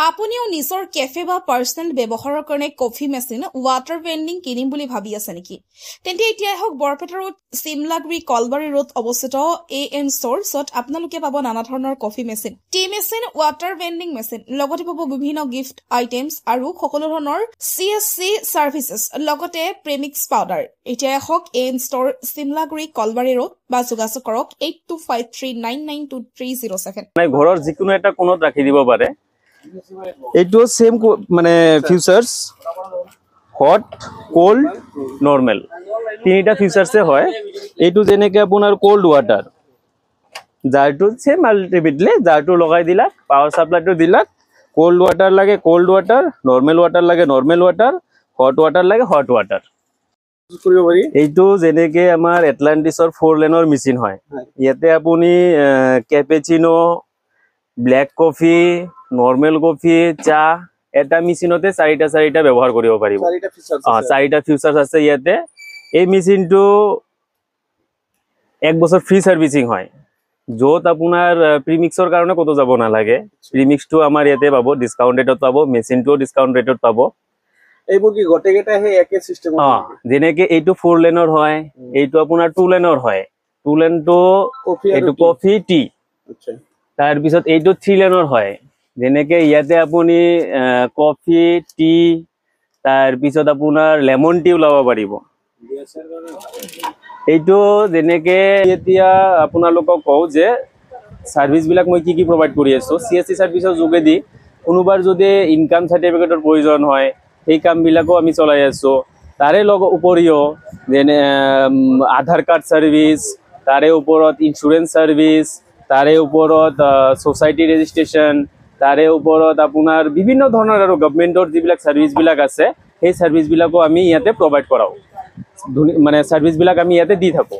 আপুনিও নিজৰ কেফে বা পাৰ্চনেল ব্যৱহাৰৰ কাৰণে কফি মেচিন ৱাটাৰ ভেণ্ডিং কিনিম বুলি ভাবি আছে নেকি? তেন্তে এতিয়া হওক বৰপেটা ৰোড চিমলাগুৰি কলবাৰী ৰোড অৱস্থিত AN ষ্ট'ৰ্ছত আপোনালোকে পাব নানা ধৰণৰ coffee machine, T machine, water vending machine, লগতে পাব বিভিন্ন গিফ্ট আইটেমছ আৰু সকলো ধৰণৰ CSC চাৰ্ভিচেছ, লগতে প্ৰেমিক্স পাউডাৰ। এতিয়া হওক AN ষ্ট'ৰ চিমলাগুৰি কলবাৰী ৰোড বা যোগাযোগ কৰক 8253992307। ঘৰৰ যিকোনো এটা কোণত ৰাখি দিব পাৰে। এইটো সেম মানে ফিচাৰ্স হট কোল্ড নৰ্মাল তিনিটা ফিচাৰ্সে হয়। এইটো যেনেকে আপোনাৰ কোল্ড ওয়াটাৰ যাৰটো সেম আলটিমেটলি যাৰটো লগাই দিলাক পাৱাৰ সাপ্লাইটো দিলাক, কোল্ড ওয়াটার লাগে কোল্ড ওয়াটার, নর্মাল ওয়াটার লাগে নর্মাল ওয়াটার, হট ওয়াটার লাগে হট ওয়াটার। এইটো যেনেকে আমাৰ এটলান্টিছৰ 4 লেনৰ মেচিন হয়। ইয়াতে আপুনি cappuccino, black coffee, normal coffee, চা এটা মেচিনতে চাৰিটা ব্যৱহাৰ কৰিব পাৰিব। চাৰিটা ফিচাৰ্স আছে ইয়াতে। এই মেচিনটো 1 বছৰ ফ্ৰী সাৰ্ভিসিং হয়, য'ত আপোনাৰ প্ৰিমিক্সৰ কাৰণে কতো যাব নালাগে। প্ৰিমিক্সটো আমাৰ ইয়াতে পাব, ডিসকাউন্ট ৰেটত পাব, মেচিনটো ডিসকাউন্ট ৰেটত পাব। এইবোৰ কি গটেকেটা হে একে সিস্টেম? যেনেকে এইটো 4 লেনৰ হয়, এইটো আপোনাৰ 2 লেনৰ হয়। 2 লেনটো এইটো কফি টি, তাৰ পিছত এইটো 3 লেনৰ হয়। যেনেকে ইয়াতে আপুনি কফি টি, তাৰ পিছত আপোনাৰ লেমন টি ওলাব পাৰিব। এইটো যেনেকে এতিয়া আপোনালোকক কওঁ যে সাৰ্ভিস বিলাক মই কি প্ৰভাইড কৰি আছো। CSC সাৰ্ভিসৰ যোগেদি কোনোবাৰ যদি ইনকাম সাৰ্টিফিকেটৰ প্ৰয়োজন হয়, সেই কামবিলাকো আমি চলাই আছো। তাৰে উপৰিও যেনে আধাৰ কাৰ্ড সাৰ্ভিস, তাৰে ওপৰত ইন্স্যুৰেন্স সাৰ্ভিস, তাৰে ওপৰত সোসাইটি ৰেজিষ্ট্ৰেচন, তাৰে ওপৰত আপোনাৰ বিভিন্ন ধৰণৰ আৰু গভৰ্ণমেণ্টৰ যিবিলাক সাৰ্ভিস বিলাক আছে, সেই সাৰ্ভিস বিলাকো আমি ইয়াতে প্ৰভাইড কৰাও। মানে সাৰ্ভিস বিলাক আমি ইয়াতে দি থাকো।